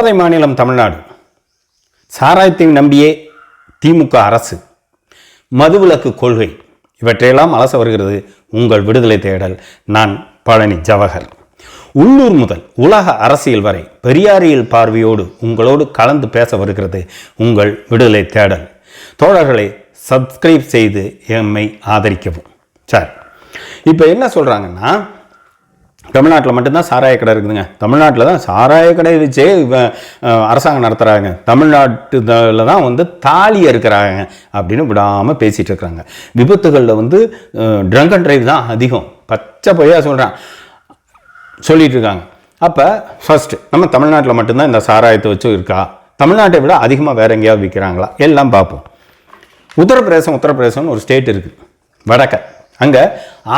போதை மாநிலம் தமிழ்நாடு. சாராயத்தை நம்பியே திமுக அரசு. மதுவிலக்கு கொள்கை இவற்றையெல்லாம் அலச வருகிறது உங்கள் விடுதலை தேடல். நான் பழனி ஜவஹர். உள்ளூர் முதல் உலக அரசியல் வரை பெரியாரியல் பார்வையோடு உங்களோடு கலந்து பேச வருகிறது உங்கள் விடுதலை தேடல். தோழர்களை சப்ஸ்கிரைப் செய்து எம்மை ஆதரிக்கவும். சார், இப்போ என்ன சொல்கிறாங்கன்னா, தமிழ்நாட்டில் மட்டும்தான் சாராய கடை இருக்குதுங்க. தமிழ்நாட்டில் தான் சாராய கடை வச்சே அரசாங்கம் நடத்துகிறாங்க. தமிழ்நாட்டில் தான் தாலி இருக்கிறாங்க அப்படின்னு விடாமல் பேசிகிட்டு இருக்கிறாங்க. விபத்துகளில் ட்ரங்க் அண்ட் டிரைவ் தான் அதிகம். பச்சை பொய்யா சொல்லிட்டு இருக்காங்க. அப்போ ஃபர்ஸ்ட் நம்ம தமிழ்நாட்டில் மட்டும்தான் இந்த சாராயத்தை வச்சு இருக்கா? தமிழ்நாட்டை விட அதிகமாக வேற எங்கேயாவது விற்கிறாங்களா? எல்லாம் பார்ப்போம். உத்தரப்பிரதேசம்னு ஒரு ஸ்டேட் இருக்குது வடக்க. அங்கே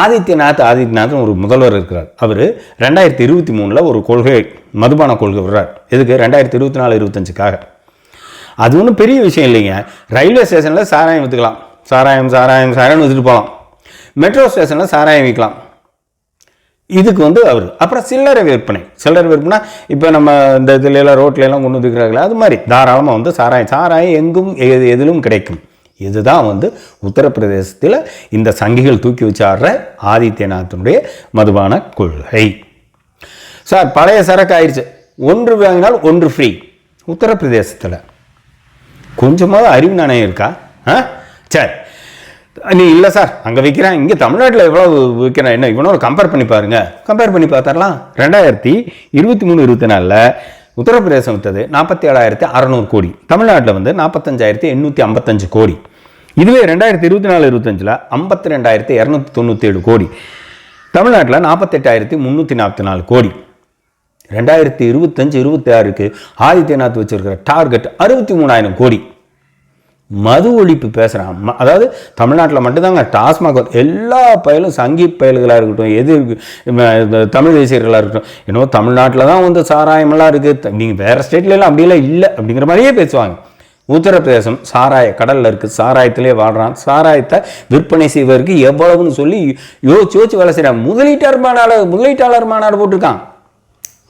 ஆதித்யநாத் ஒரு முதல்வர் இருக்கிறார். அவர் 2023 ஒரு கொள்கை, மதுபான கொள்கை விடுறார். எதுக்கு? 2024-25க்காக. அது ஒன்றும் பெரிய விஷயம் இல்லைங்க. ரயில்வே ஸ்டேஷனில் சாராயம் விற்றுக்கலாம். சாராயம் விற்றுட்டு போகலாம். மெட்ரோ ஸ்டேஷனில் சாராயம் விற்கலாம். இதுக்கு அவர் அப்புறம் சில்லறை விற்பனை இப்போ நம்ம இந்த இதுலாம் ரோட்லாம் கொண்டு வந்துக்கிறாங்களே, அது மாதிரி தாராளமாக சாராயம் எங்கும் எதிலும் கிடைக்கும். இதுதான் உத்தரப்பிரதேசத்தில் இந்த சங்கிகள் தூக்கி வச்சாடுற ஆதித்யநாத்தினுடைய மதுபான கொள்கை. சார், பழைய சரக்கு ஆயிடுச்சு, ஒன்று வாங்கினால் ஒன்று ஃப்ரீ. உத்தரப்பிரதேசத்தில் கொஞ்சமாவது அறிவு நாணயம் இருக்கா? சரி, நீ இல்லை சார் அங்கே விற்கிறேன், இங்கே தமிழ்நாட்டில் எவ்வளோ விற்கிறேன், என்ன இவனோட கம்பேர் பண்ணி பார்த்துடலாம். 2023-24 உத்தரப்பிரதேசம் விற்றது 47,600 கோடி. தமிழ்நாட்டில் 45,855 கோடி. இதுவே 2024-25 52,297 கோடி. தமிழ்நாட்டில் 48,344 கோடி. 2025-26க்கு ஆதித்யநாத் வச்சிருக்கிற டார்கெட் 63,000 கோடி. மது ஒழிப்பு பேசுகிறான். அதாவது தமிழ்நாட்டில் மட்டும்தாங்க டாஸ்மாக் எல்லா பயலும் சங்கி பயல்களாக இருக்கட்டும், எது தமிழ் தேசியர்களாக இருக்கட்டும், என்னவோ தமிழ்நாட்டில் தான் சாராயமெல்லாம் இருக்குது, நீங்கள் வேறு ஸ்டேட்லாம் அப்படியெல்லாம் இல்லை அப்படிங்கிற மாதிரியே பேசுவாங்க. உத்தரப்பிரதேசம் சாராய கடலில் இருக்குது, சாராயத்திலே வாழ்கிறான். சாராயத்தை விற்பனை செய்வதற்கு எவ்வளவுன்னு சொல்லி யோசிச்சு வேலை செய்கிறான். முதலீட்டாளர் மாநாடு போட்டிருக்கான்.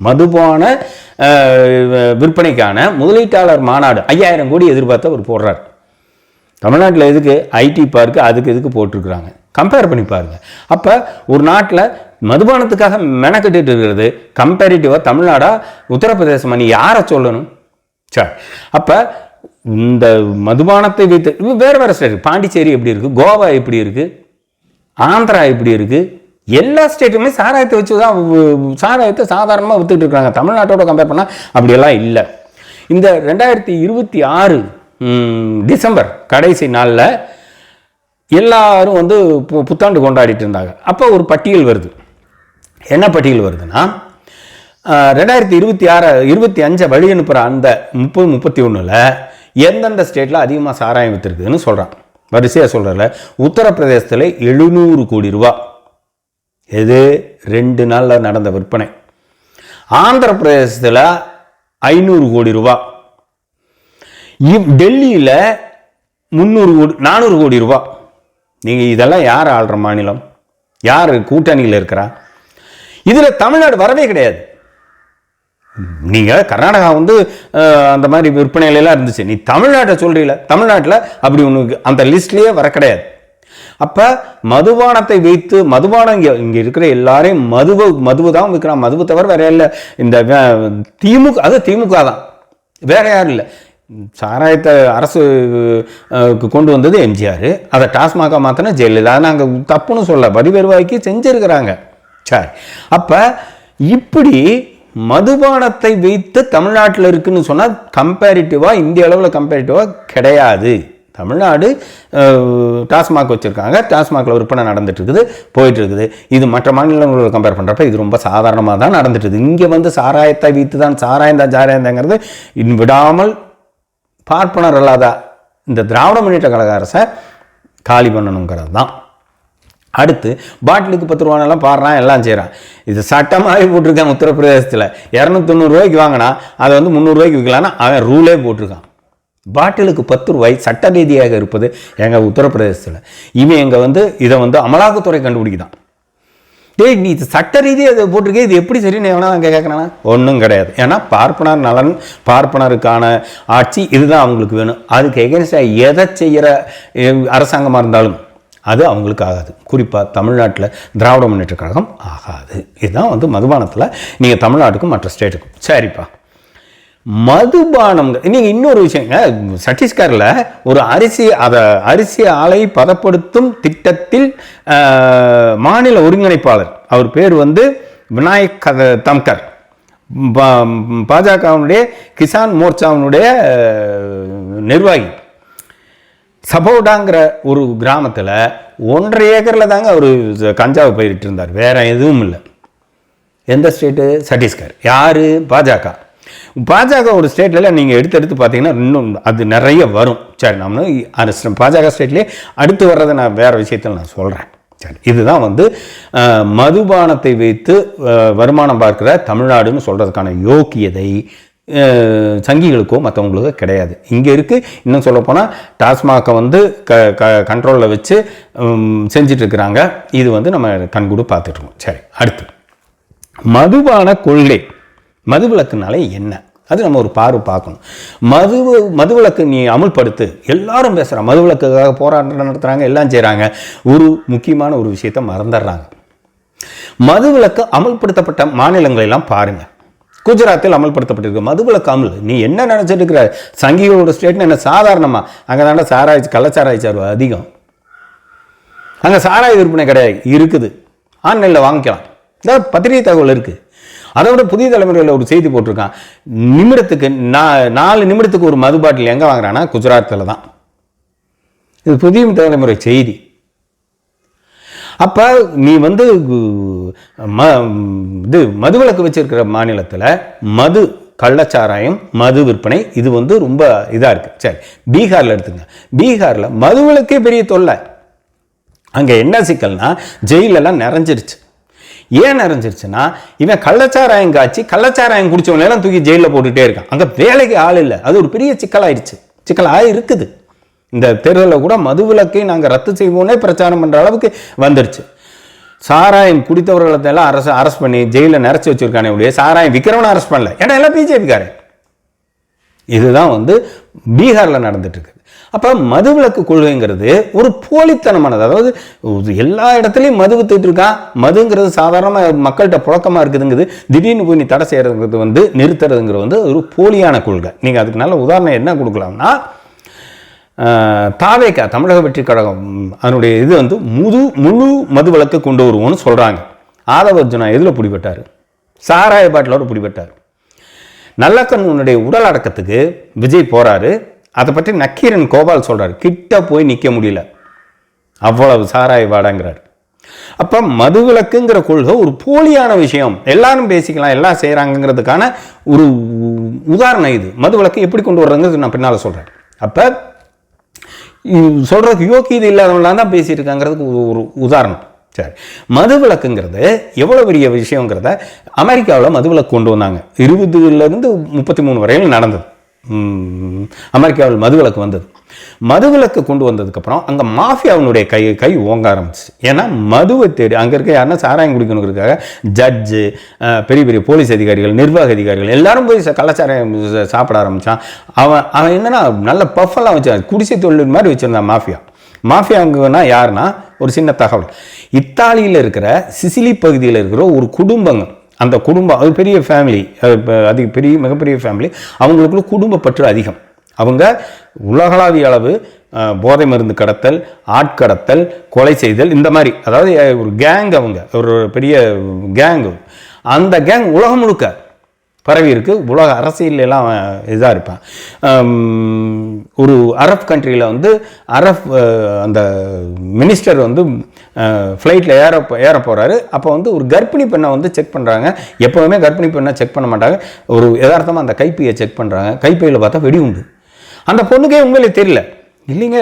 மதுபான விற்பனைக்கான முதலீட்டாளர் மாநாடு 5,000 கோடி எதிர்பார்த்து அவர் போடுறார். தமிழ்நாட்டில் எதுக்கு? ஐடி பார்க்கு, அதுக்கு எதுக்கு போட்டிருக்கிறாங்க. கம்பேர் பண்ணி பாருங்க. அப்போ ஒரு நாட்டில் மதுபானத்துக்காக மெனக்கட்டு இருக்கிறது கம்பேரிட்டிவாக தமிழ்நாடா உத்தரப்பிரதேசமா? நீ யாரை சொல்லணும்? சரி, அப்போ இந்த மதுபானத்தை வைத்து வேறு ஸ்டேட், பாண்டிச்சேரி எப்படி இருக்குது, கோவா எப்படி இருக்குது, ஆந்திரா எப்படி இருக்குது, எல்லா ஸ்டேட்டுமே சாராயத்தை வச்சு தான் சாராயத்தை சாதாரணமாக விற்றுட்டு இருக்காங்க. தமிழ்நாட்டோட கம்பேர் பண்ணால் அப்படியெல்லாம் இல்லை. இந்த 2026 டிசம்பர் கடைசி நாளில் எல்லாரும் புத்தாண்டு கொண்டாடிட்டு இருந்தாங்க. அப்போ ஒரு பட்டியல் வருது. என்ன பட்டியல் வருதுன்னா, 2026-25 வழி அனுப்புகிற அந்த 30-31 எந்தெந்த ஸ்டேட்டில் அதிகமாக சாராயம் விற்றுருக்குதுன்னு சொல்கிறான். வரிசையாக சொல்கிறல உத்தரப்பிரதேசத்தில் 700 கோடி ரூபா. இது 2 நாளில் நடந்த விற்பனை. ஆந்திர பிரதேசத்தில் 500 கோடி ரூபா. டெல்லியில் 400 கோடி ரூபா. நீங்கள் இதெல்லாம் யார் ஆள்ற மாநிலம்? யார் கூட்டணியில் இருக்கிறா? இதில் தமிழ்நாடு வரவே கிடையாது. நீங்கள் கர்நாடகா அந்த மாதிரி விற்பனையிலாம் இருந்துச்சு. நீ தமிழ்நாட்டை சொல்கிறீங்கள, தமிழ்நாட்டில் அப்படி ஒன்று அந்த லிஸ்ட்லேயே வர கிடையாது. அப்போ மதுபானத்தை வைத்து மதுபானம் இங்கே இருக்கிற எல்லாரையும் மதுவை தான் விற்கிறான். மதுவை தவிர வேற இல்லை. இந்த திமுக தான், வேற யாரும் இல்லை. சாராயத்தை அரசு கொண்டு வந்தது எம்ஜிஆர், அதை டாஸ்மாக மாற்றின ஜெயலலிதா. நாங்கள் தப்புன்னு சொல்ல, வரி வருவாய்க்கு செஞ்சிருக்கிறாங்க. சரி, அப்போ இப்படி மதுபானத்தை வைத்து தமிழ்நாட்டில் இருக்குன்னு சொன்னால் கம்பேரிட்டிவாக இந்திய அளவில் கம்பேரிட்டிவாக கிடையாது. தமிழ்நாடு டாஸ்மாக் வச்சுருக்காங்க, டாஸ்மாகில் விற்பனை நடந்துட்டு இருக்குது, போயிட்டு இருக்குது. இது மற்ற மாநிலங்களோட கம்பேர் பண்ணுறப்ப இது ரொம்ப சாதாரணமாக தான் நடந்துட்டு இருக்குது. இங்கே சாராயத்தை வைத்து தான் சாராயந்தாங்கிறது விடாமல் பார்ப்பனர் அல்லாத இந்த திராவிட முன்னேற்ற கழக அரசை காலி பண்ணணுங்கிறது தான். அடுத்து பாட்டிலுக்கு 10 ரூபானெல்லாம் பாடுறான், எல்லாம் செய்கிறான். இது சட்டமாகவே போட்டிருக்கான். உத்தரப்பிரதேசத்தில் 290 ரூபாய்க்கு வாங்கினா அதை 300 ரூபாய்க்கு விற்கலான்னா அவன் ரூலே போட்டிருக்கான். பாட்டிலுக்கு 10 ரூபாய் சட்ட ரீதியாக இருப்பது எங்கள் உத்தரப்பிரதேசத்தில். இவன் எங்கள் இதை அமலாக்கத்துறை கண்டுபிடிக்குதான். டேய் நீ சட்ட ரீதியாக அதை போட்டிருக்கே, இது எப்படி சரின்னு எவனா அங்கே கேட்குறானா? ஒன்றும் கிடையாது. ஏன்னா பார்ப்பனர் நலன், பார்ப்பனருக்கான ஆட்சி இதுதான் அவங்களுக்கு வேணும். அதுக்கு எகென்ஸ்டாக எதை செய்கிற அரசாங்கமாக இருந்தாலும் அது அவங்களுக்கு ஆகாது. குறிப்பாக தமிழ்நாட்டில் திராவிட முன்னேற்ற கழகம் ஆகாது. இதுதான் மதுபானத்தில் நீங்கள் தமிழ்நாட்டுக்கும் மற்ற ஸ்டேட்டுக்கும். சரிப்பா, மதுபானம் நீங்கள் இன்னொரு விஷயங்க, சத்தீஸ்கரில் ஒரு அரிசி ஆலை பதப்படுத்தும் திட்டத்தில் மாநில ஒருங்கிணைப்பாளர், அவர் பேர் விநாயக் தம்கர், பாஜகவினுடைய கிசான் மோர்ச்சாவினுடைய நிர்வாகி. சபோடாங்கிற ஒரு கிராமத்தில் 1.5 ஏக்கரில் தாங்க அவர் கஞ்சாவை பயிரிட்டு இருந்தார். வேற எதுவும் இல்லை. எந்த ஸ்டேட்டு? சத்தீஸ்கர். யார்? பாஜக ஒரு ஸ்டேட்டில் நீங்கள் எடுத்து பார்த்தீங்கன்னா இன்னும் அது நிறைய வரும். சரி, நம்ம பாஜக ஸ்டேட்லேயே அடுத்து வர்றதை நான் வேறு விஷயத்தில் நான் சொல்கிறேன். சரி, இதுதான் மதுபானத்தை வைத்து வருமானம் பார்க்குற தமிழ்நாடுன்னு சொல்கிறதுக்கான யோக்கியதை சங்கிகளுக்கோ மற்றவங்களுக்கோ கிடையாது. இங்கே இருக்குது. இன்னும் சொல்லப்போனால் டாஸ்மாகை கண்ட்ரோலில் வச்சு செஞ்சிட்ருக்கிறாங்க. இது நம்ம கண்கூடு பார்த்துட்ருக்கோம். சரி, அடுத்து மதுபான கொள்கை, மதுவிலக்குனாலே என்ன, அது நம்ம ஒரு பார்க்கணும். மதுவிலக்கு நீ அமுல்படுத்து, எல்லாரும் பேசுகிறாங்க, மதுவிலக்குக்காக போராட்டம் நடத்துகிறாங்க, எல்லாம் செய்கிறாங்க. ஒரு முக்கியமான ஒரு விஷயத்தை மறந்துடுறாங்க. மதுவிலக்கு அமல்படுத்தப்பட்ட மாநிலங்களெல்லாம் பாருங்கள். குஜராத்தில் அமல்படுத்தப்பட்டிருக்கு மதுவிலக்கு அமல். நீ என்ன நினச்சிட்டு இருக்கிற? சங்கிகளோட ஸ்டேட்னு என்ன சாதாரணமாக? அங்கே தாண்டா கள்ளச்சாராய்ச்சார் அதிகம். அங்கே சாராய விற்பனை கிடையாது, இருக்குது, ஆன்லைனில் வாங்கிக்கலாம். இந்த பத்திரிகை தகவல் இருக்குது. அதை விட புதிய தலைமுறையில் ஒரு செய்தி போட்டிருக்கான், நிமிடத்துக்கு 4 நிமிடத்துக்கு ஒரு மது பாட்டில் எங்கே வாங்குறான்னா குஜராத்தில் தான். இது புதிய தலைமுறை செய்தி. அப்போ நீ மதுவிலக்கு வச்சிருக்கிற மாநிலத்தில் கள்ளச்சாராயம், மது விற்பனை இது ரொம்ப இதாக இருக்குது. சரி, பீகாரில் எடுத்துங்க. பீகாரில் மதுவிலக்கே பெரிய தொல்லை. அங்கே என்ன சிக்கல்னா, ஜெயிலெல்லாம் நிறைஞ்சிருச்சு. ஏன் நிறைஞ்சிருச்சுன்னா, இவன் கள்ளச்சாராயம் காய்ச்சி கள்ளச்சாராயம் குடிச்சவனெல்லாம் தூக்கி ஜெயிலில் போட்டுகிட்டே இருக்கான். அங்கே வேலைக்கு ஆள் இல்லை. அது ஒரு பெரிய சிக்கலாக இருக்குது. இந்த தேர்தலில் கூட மதுவிலக்கை நாங்கள் ரத்து செய்வோன்னே பிரச்சாரம் பண்ணுற அளவுக்கு வந்துருச்சு. சாராயம் குடித்தவர்களெல்லாம் அரெஸ்ட் பண்ணி ஜெயிலில் நிறச்சி வச்சிருக்கானே ஒழிய சாராயம் விற்கிறவனை அரெஸ்ட் பண்ணல. ஏன்னா எல்லாம் பிஜேபிக்காரன். இதுதான் பீகாரில் நடந்துட்டு இருக்குது. அப்போ மதுவிலக்கு கொள்கைங்கிறது ஒரு போலித்தனமானது. அதாவது எல்லா இடத்துலையும் மது வித்துட்டு இருக்கான். மதுங்கிறது சாதாரணமாக மக்கள்கிட்ட புழக்கமாக இருக்குதுங்கிறது. திடீர்னு போய் நீ தடை செய்யறதுங்கிறது நிறுத்துறதுங்கிறது ஒரு போலியான கொள்கை. நீங்கள் அதுக்கு நல்ல உதாரணம் என்ன கொடுக்கலாம்னா, தாவேகா தமிழக வெற்றி கழகம் அதனுடைய இது முழு மதுவிலக்கு கொண்டு வருவோம்னு சொல்கிறாங்க. ஆதவர்ஜுனா எதில் பிடிபட்டார்? சாராய பாட்டிலோடு பிடிபட்டார். நல்லக்கண்ணுடைய உடல் அடக்கத்துக்கு விஜய் போகிறாரு. அதை பற்றி நக்கீரன் கோபால் சொல்கிறார், கிட்ட போய் நிற்க முடியல, அவ்வளவு சாராய வாடங்கிறார். அப்போ மதுவிலக்குங்கிற கொள்கை ஒரு போலியான விஷயம். எல்லாரும் பேசிக்கலாம், எல்லாம் செய்கிறாங்கிறதுக்கான ஒரு உதாரணம் இது. மதுவிலக்கு எப்படி கொண்டு வர்றதுங்கிறது நான் பின்னால் சொல்கிறேன். அப்போ சொல்கிறதுக்கு யோக்கியது இல்லாதவங்களாம் தான் பேசிட்டு இருக்காங்கிறதுக்கு ஒரு உதாரணம். சரி, மதுவிலக்குங்கிறது எவ்வளோ பெரிய விஷயங்கிறத அமெரிக்காவில் மதுவிலக்கு கொண்டு வந்தாங்க. 20லேருந்து 33 வரையில் நடந்தது. அமெரிக்காவில் மதுவிலக்கு வந்தது. மதுவிலக்கு கொண்டு வந்ததுக்கப்புறம் அங்கே மாஃபியாவினுடைய கை ஓங்க ஆரம்பிச்சு. ஏன்னா மதுவை தேடி அங்கே இருக்க யாருன்னா சாராயம் குடிக்கணுங்கிறதுக்காக ஜட்ஜு, பெரிய பெரிய போலீஸ் அதிகாரிகள், நிர்வாக அதிகாரிகள் எல்லாரும் போய் கள்ளச்சாராயம் சாப்பிட ஆரம்பித்தான். அவன் என்னன்னா நல்ல பஃபெல்லாம் வச்சான், குடிசை தொழில் மாதிரி வச்சுருந்தான் மாஃபியாங்கன்னா யாருன்னா, ஒரு சின்ன தகவல், இத்தாலியில் இருக்கிற சிசிலி பகுதியில் இருக்கிற ஒரு குடும்பங்க. அந்த குடும்பம் அது பெரிய ஃபேமிலி, மிகப்பெரிய ஃபேமிலி. அவங்களுக்குள்ள குடும்ப பற்று அதிகம். அவங்க உலகளாவிய அளவு போதை மருந்து கடத்தல், ஆட்கடத்தல், கொலை செய்தல், இந்த மாதிரி, அதாவது ஒரு கேங், அவங்க ஒரு பெரிய கேங். அந்த கேங் உலகம் முழுக்க பரவி இருக்கு. உலக அரசியலெல்லாம் இதாக இருப்பான். ஒரு அரப் கண்ட்ரியில் அரப் அந்த மினிஸ்டர் ஃப்ளைட்டில் ஏற போகிறாரு. அப்போ ஒரு கர்ப்பிணி பெண்ணை செக் பண்ணுறாங்க. எப்போவுமே கர்ப்பிணி பெண்ணை செக் பண்ண மாட்டாங்க. ஒரு யதார்த்தமாக அந்த கைப்பையை செக் பண்ணுறாங்க. கைப்பையில் பார்த்தா வெடி உண்டு. அந்த பொண்ணுக்கே உண்மையிலே தெரியல. இல்லைங்க,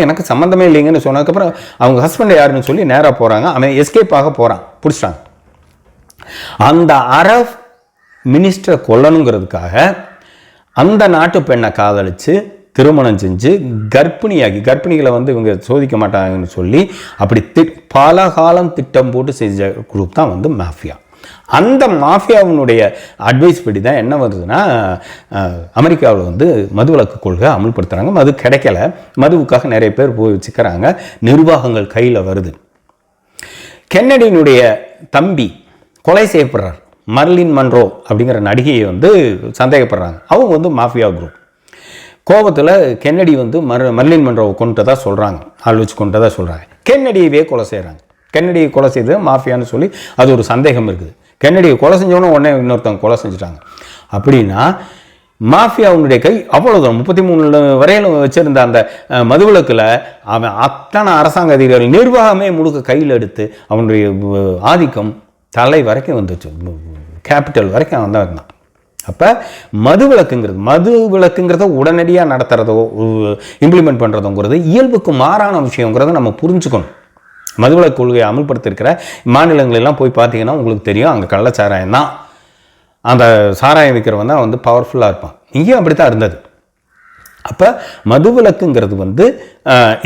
எனக்கு சம்மந்தமே இல்லைங்கன்னு சொன்னதுக்கப்புறம் அவங்க ஹஸ்பண்ட் யாருன்னு சொல்லி நேராக போகிறாங்க. அவன் எஸ்கேப் ஆக போகிறான், பிடிச்சிட்டாங்க. அந்த அரப் மினிஸ்டரை கொல்லணுங்கிறதுக்காக அந்த நாட்டு பெண்ணை காதலித்து திருமணம் செஞ்சு கர்ப்பிணிகளை வந்து இவங்க சோதிக்க மாட்டாங்கன்னு சொல்லி அப்படி பல காலம் திட்டம் போட்டு செஞ்ச குரூப் தான் வந்து மாஃபியா. அந்த மாஃபியாவினுடைய அட்வைஸ் படி தான் என்ன வருதுன்னா, அமெரிக்காவில் வந்து மதுவிலக்கு கொள்கை அமல்படுத்துகிறாங்க. மது கிடைக்கல, மதுவுக்காக நிறைய பேர் போய் வச்சுக்கிறாங்க, நிர்வாகங்கள் கையில் வருது. கென்னடியினுடைய தம்பி கொலை செய்யப்படுறார். மர்லின் மன்ரோ அப்படிங்கிற நடிகையை வந்து சந்தேகப்படுறாங்க. அவங்க வந்து மாஃபியா குரூப். கோபத்தில் கென்னடி வந்து மர்லின் மன்ரோவை கொண்டுட்டதா சொல்கிறாங்க, ஆள் வச்சு கொண்டுட்டதா சொல்கிறாங்க. கென்னடியவே கொலை செய்கிறாங்க. கென்னடியை கொலை செய்து மாஃபியான்னு சொல்லி அது ஒரு சந்தேகம் இருக்குது. கென்னடியை கொலை செஞ்சோன்னே உடனே இன்னொருத்தவங்க கொலை செஞ்சுட்டாங்க. அப்படின்னா மாஃபியாவுடைய கை அவ்வளோதான். 33 வரையிலும் வச்சுருந்த அந்த மதுவிலக்கில் அவன் அத்தனை அரசாங்க அதிகாரிகள் நிர்வாகமே முழுக்க கையில் எடுத்து அவனுடைய ஆதிக்கம் தலை வரைக்கும் வந்துச்சு, கேபிட்டல் வரைக்கும் அவன் தான் இருந்தான். அப்போ மதுவிலக்குங்கிறத உடனடியாக நடத்துகிறதோ இம்ப்ளிமெண்ட் பண்ணுறதுங்கிறது இயல்புக்கு மாறான விஷயங்கிறத நம்ம புரிஞ்சுக்கணும். மதுவிலக்கு கொள்கையை அமல்படுத்திருக்கிற மாநிலங்களெல்லாம் போய் பார்த்தீங்கன்னா உங்களுக்கு தெரியும், அங்கே கள்ளச்சாராயம் தான், அந்த சாராயம் விற்கிறவன் தான் வந்து பவர்ஃபுல்லாக இருப்பான். இங்கேயும் அப்படி தான் இருந்தது. அப்போ மதுவிலக்குங்கிறது வந்து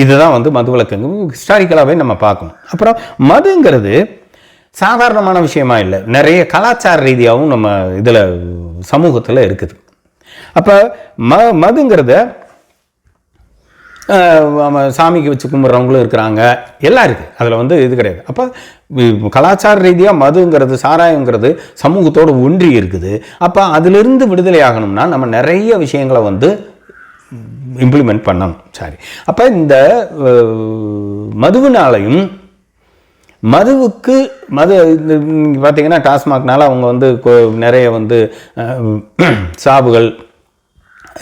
இதுதான் வந்து மதுவிலக்குங்க ஹிஸ்டாரிக்கலாகவே நம்ம பார்க்கணும். அப்புறம் மதுங்கிறது சாதாரணமான விஷயமா இல்லை, நிறைய கலாச்சார ரீதியாகவும் நம்ம இதில் சமூகத்தில் இருக்குது. அப்போ மதுங்கிறத சாமிக்கு வச்சு கும்பிட்றவங்களும் இருக்கிறாங்க, எல்லாம் இருக்குது, அதில் வந்து இது கிடையாது. அப்போ கலாச்சார ரீதியாக மதுங்கிறது சாராயங்கிறது சமூகத்தோடு ஒன்றி இருக்குது. அப்போ அதிலிருந்து விடுதலை ஆகணும்னா நம்ம நிறைய விஷயங்களை வந்து இம்ப்ளிமெண்ட் பண்ணணும். சரி, அப்போ இந்த மதுவினாலையும் மதுவுக்கு பார்த்திங்கன்னா டாஸ்மாக்னால அவங்க வந்து நிறைய வந்து சாவுகள்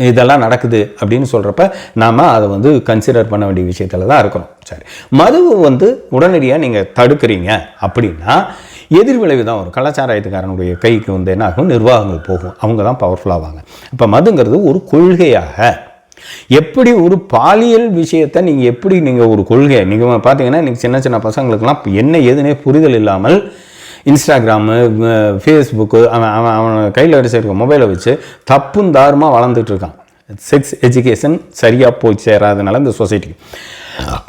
இதெல்லாம் நடக்குது அப்படின்னு சொல்கிறப்ப நாம் அதை வந்து கன்சிடர் பண்ண வேண்டிய விஷயத்தில் தான் இருக்கிறோம். சரி, மதுவை வந்து உடனடியாக நீங்கள் தடுக்கிறீங்க அப்படின்னா எதிர்விளைவு தான் வரும். கலாச்சாரத்துக்காரனுடைய கைக்கு வந்து என்ன ஆகும், நிர்வாகங்கள் போகும், அவங்க தான் பவர்ஃபுல்லாவாங்க. இப்போ மதுங்கிறது ஒரு கொள்கையாக எப்படி ஒரு பாலியல் விஷயத்தை நீங்கள் ஒரு கொள்கை நீங்கள் பார்த்தீங்கன்னா இன்றைக்கி சின்ன சின்ன பசங்களுக்கெல்லாம் என்ன ஏதுனே புரிதல் இல்லாமல் இன்ஸ்டாகிராமு, ஃபேஸ்புக்கு அவன் கையில் அடிச்சிருக்க மொபைலை வச்சு தப்பும் தாருமாக வளர்ந்துட்டு இருக்கான். செக்ஸ் எஜுகேஷன் சரியாக போய் சேராதனால இந்த சொசைட்டிக்கு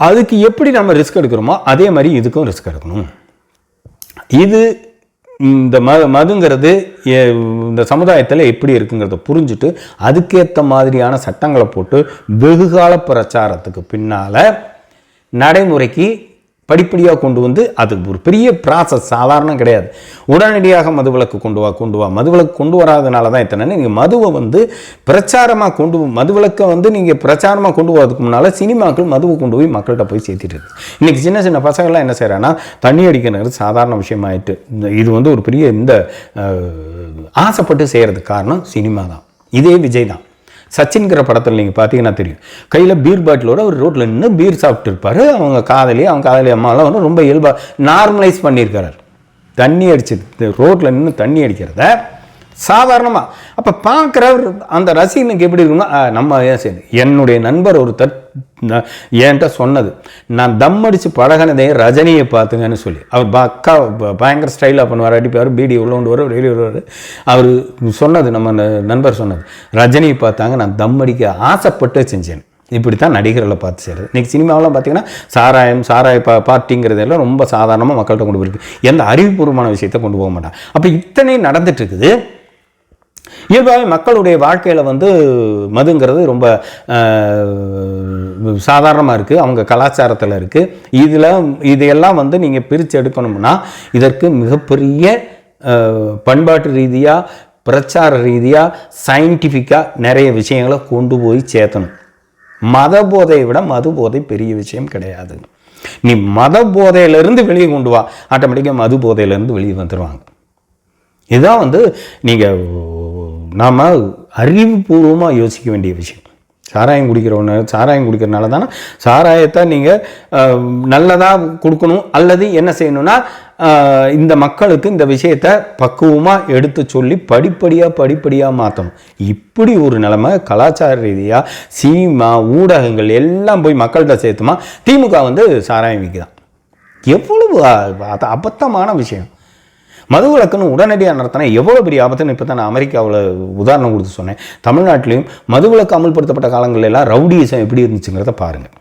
அதுக்கு எப்படி நம்ம ரிஸ்க் எடுக்கிறோமோ அதே மாதிரி இதுக்கும் ரிஸ்க் எடுக்கணும். இது இந்த மதுங்கிறது இந்த சமுதாயத்தில் எப்படி இருக்குங்கிறத புரிஞ்சுட்டு அதுக்கேற்ற மாதிரியான சட்டங்களை போட்டு வெகுகால பிரச்சாரத்துக்கு பின்னால் நடைமுறைக்கு படிப்படியாக கொண்டு வந்து அது ஒரு பெரிய ப்ராசஸ், சாதாரணம் கிடையாது. உடனடியாக மதுவிலக்கு கொண்டு வா மதுவிலக்கு கொண்டு வராதனால தான் எத்தனை நீங்கள் மதுவை வந்து பிரச்சாரமாக மதுவிலக்கை வந்து நீங்கள் பிரச்சாரமாக கொண்டு வரதுக்கு முன்னால் சினிமாக்கள் மதுவை கொண்டு போய் மக்கள்கிட்ட போய் சேர்த்திட்டு இருக்கு. இன்றைக்கி சின்ன சின்ன பசங்கள்லாம் என்ன செய்கிறாங்கன்னா தண்ணி அடிக்கிறது சாதாரண விஷயமாயிட்டு இது வந்து ஒரு பெரிய இந்த ஆசைப்பட்டு செய்கிறதுக்கு காரணம் சினிமா தான். இதே விஜய் தான். சச்சின்கிற படத்தில் நீங்கள் பார்த்தீங்கன்னா தெரியும், கையில் பீர் பாட்டிலோட ஒரு ரோட்டில் நின்று பீர் சாப்பிட்டு இருப்பார். அவங்க காதலி அம்மாலாம் வந்து ரொம்ப இயல்பாக நார்மலைஸ் பண்ணியிருக்கிறார். தண்ணி அடிச்சு ரோட்டில் நின்று தண்ணி அடிக்கிறத சாதாரணமாக. அப்போ பார்க்குறவர் அந்த ரசிகனுக்கு எப்படி இருக்குன்னா நம்ம ஏன் சரி. என்னுடைய நண்பர் ஒருத்தர் என்கிட்ட சொன்னது, நான் தம் அடித்து பழகினதே ரஜினியை பார்த்துங்கன்னு சொல்லி. அவர் அக்கா பயங்கர ஸ்டைலாக பண்ணுவார், அடிப்பார், பீடி உள்ள கொண்டு வர வெளியே வருவார். அவர் சொன்னது, நம்ம நண்பர் சொன்னது, ரஜினியை பார்த்தாங்க, நான் தம் அடிக்க ஆசைப்பட்டு செஞ்சேன். இப்படி தான் நடிகர்களை பார்த்து செய்கிறது. இன்றைக்கி சினிமாவெலாம் பார்த்திங்கன்னா சாராய பார்ட்டிங்கிறதெல்லாம் ரொம்ப சாதாரணமாக மக்கள்கிட்ட கொண்டு போயிருக்கு. எந்த அறிவுபூர்வமான விஷயத்தை கொண்டு போக மாட்டான். அப்போ இத்தனை நடந்துட்டு இருக்குது. இயல்பாகவே மக்களுடைய வாழ்க்கையில் வந்து மதுங்கிறது ரொம்ப சாதாரணமாக இருக்குது, அவங்க கலாச்சாரத்தில் இருக்குது. இதையெல்லாம் வந்து நீங்கள் பிரித்து எடுக்கணும்னா இதற்கு மிகப்பெரிய பண்பாட்டு ரீதியாக பிரச்சார ரீதியாக சயின்டிஃபிக்காக நிறைய விஷயங்களை கொண்டு போய் சேர்த்தணும். மத போதையை விட மது போதை பெரிய விஷயம் கிடையாது. நீ மத போதையிலேருந்து வெளியே கொண்டு வா, ஆட்டோமேட்டிக்காக மது போதையிலேருந்து வெளியே வந்துடுவாங்க. இதுதான் வந்து நீங்கள் நாம் அறிவுபூர்வமாக யோசிக்க வேண்டிய விஷயம். சாராயம் குடிக்கிறனால தானே சாராயத்தை நீங்கள் நல்லதாக கொடுக்கணும், அல்லது என்ன செய்யணும்னா இந்த மக்களுக்கு இந்த விஷயத்தை பக்குவமாக எடுத்து சொல்லி படிப்படியாக மாற்றணும். இப்படி ஒரு நிலைமை கலாச்சார ரீதியாக சினிமா ஊடகங்கள் எல்லாம் போய் மக்கள்கிட்ட சேர்த்துமா திமுக வந்து சாராயம் விற்குதான். எவ்வளவு அபத்தமான விஷயம். மதுவிலக்குன்னு உடனடியாக நடத்தினா எவ்வளோ பெரிய ஆபத்துன்னு இப்போ தான் நான் அமெரிக்காவில் உதாரணம் கொடுத்து சொன்னேன். தமிழ்நாட்டிலையும் மதுவிலக்கு அமல்படுத்தப்பட்ட காலங்களில் எல்லாம் ரவுடிசம் எப்படி இருந்துச்சுங்கிறத பாருங்கள்.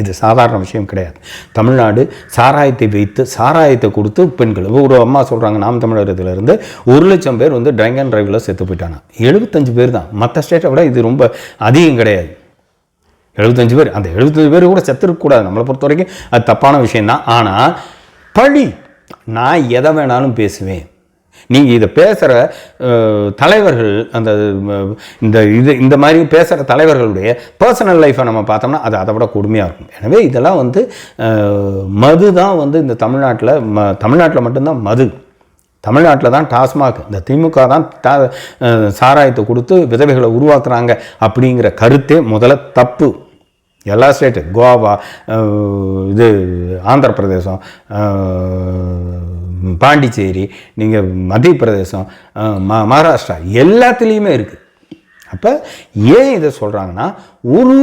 இது சாதாரண விஷயம் கிடையாது. தமிழ்நாடு சாராயத்தை வைத்து சாராயத்தை கொடுத்து பெண்கள், ஒரு அம்மா சொல்கிறாங்க நாம் தமிழர் இதிலிருந்து 1,00,000 பேர் வந்து ட்ரங்க் அண்ட் டிரைவில் செத்து போயிட்டாங்க. 75 பேர் தான். மற்ற ஸ்டேட்டை விட இது ரொம்ப அதிகம் கிடையாது. 75 பேர். அந்த 75 பேர் கூட செத்து இருக்கக்கூடாது. நம்மளை பொறுத்த வரைக்கும் அது தப்பான விஷயந்தான். ஆனால் பழி, நான் எதை வேணாலும் பேசுவேன். நீங்கள் இதை பேசுகிற தலைவர்கள், அந்த இந்த மாதிரி பேசுகிற தலைவர்களுடைய பர்சனல் லைஃப்பை நம்ம பார்த்தோம்னா அது அதை விட கொடுமையாக இருக்கும். எனவே இதெல்லாம் வந்து மது தான் வந்து இந்த தமிழ்நாட்டில் மட்டும்தான் மது. தமிழ்நாட்டில் தான் டாஸ்மாக், இந்த திமுக தான் சாராயத்தை கொடுத்து விதவைகளை உருவாக்குறாங்க அப்படிங்கிற கருத்தே முதல்ல தப்பு. எல்லா ஸ்டேட்டு, கோவா, இது ஆந்திர பிரதேசம், பாண்டிச்சேரி, நீங்கள் மத்திய பிரதேசம், மகாராஷ்டிரா எல்லாத்துலேயுமே இருக்குது. அப்போ ஏன் இதை சொல்கிறாங்கன்னா, ஒரு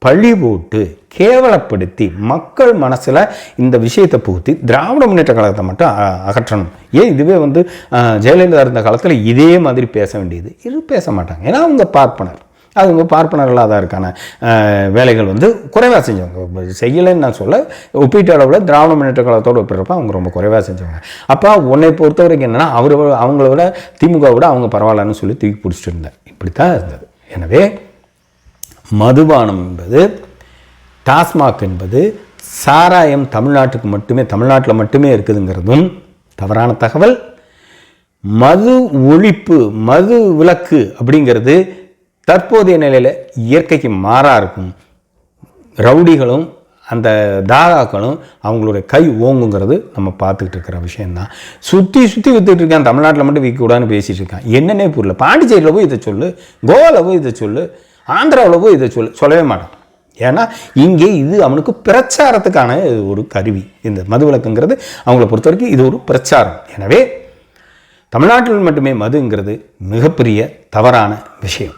பழி போட்டு கேவலப்படுத்தி மக்கள் மனசில் இந்த விஷயத்தை புகுத்தி திராவிட முன்னேற்ற கழகத்தை மட்டும் அகற்றணும். ஏன் இதுவே வந்து ஜெயலலிதா இருந்த காலத்தில் இதே மாதிரி பேச வேண்டியது, இது பேச மாட்டாங்க. ஏன்னா அவங்க பார்ப்பனர், அவங்க பார்ப்பனர்களாக தான் இருக்கான வேலைகள் வந்து குறைவாக செஞ்சவங்க. செய்யலைன்னு நான் சொல்ல, ஒப்பீட்டு அளவில் திராவிட முன்னேற்ற கழகத்தோடு ஒப்பிடுறப்ப அவங்க ரொம்ப குறைவாக செஞ்சவங்க. அப்போ உன்னை பொறுத்த வரைக்கும் என்னென்னா, அவங்கள விட திமுக விட அவங்க பரவாயில்லன்னு சொல்லி தூக்கி பிடிச்சிட்டு இருந்தேன். இப்படித்தான் இருந்தது. எனவே மதுபானம் என்பது, டாஸ்மாக் என்பது, சாராயம் தமிழ்நாட்டில் மட்டுமே இருக்குதுங்கிறதும் தவறான தகவல். மது ஒழிப்பு, மது விலக்கு அப்படிங்கிறது தற்போதைய நிலையில் இயற்கைக்கு மாறாக இருக்கும். ரவுடிகளும் அந்த தாதாக்களும் அவங்களுடைய கை ஓங்குங்கிறது நம்ம பார்த்துக்கிட்டு இருக்கிற விஷயந்தான். சுற்றி விற்றுட்டு இருக்கான். தமிழ்நாட்டில் மட்டும் விற்கக்கூடாதுன்னு பேசிகிட்டு இருக்கான். என்னென்னே புரியல. பாண்டிச்சேரியில் போய் இதை சொல்லு, கோவாவில் போய் இதை சொல்லு, ஆந்திராவில் போய் இதை சொல்லவே மாட்டான். ஏன்னா இங்கே இது அவனுக்கு பிரச்சாரத்துக்கான ஒரு கருவி. இந்த மதுவிலக்குங்கிறது அவங்கள பொறுத்த வரைக்கும் இது ஒரு பிரச்சாரம். எனவே தமிழ்நாட்டில் மட்டுமே மதுங்கிறது மிகப்பெரிய தவறான விஷயம்.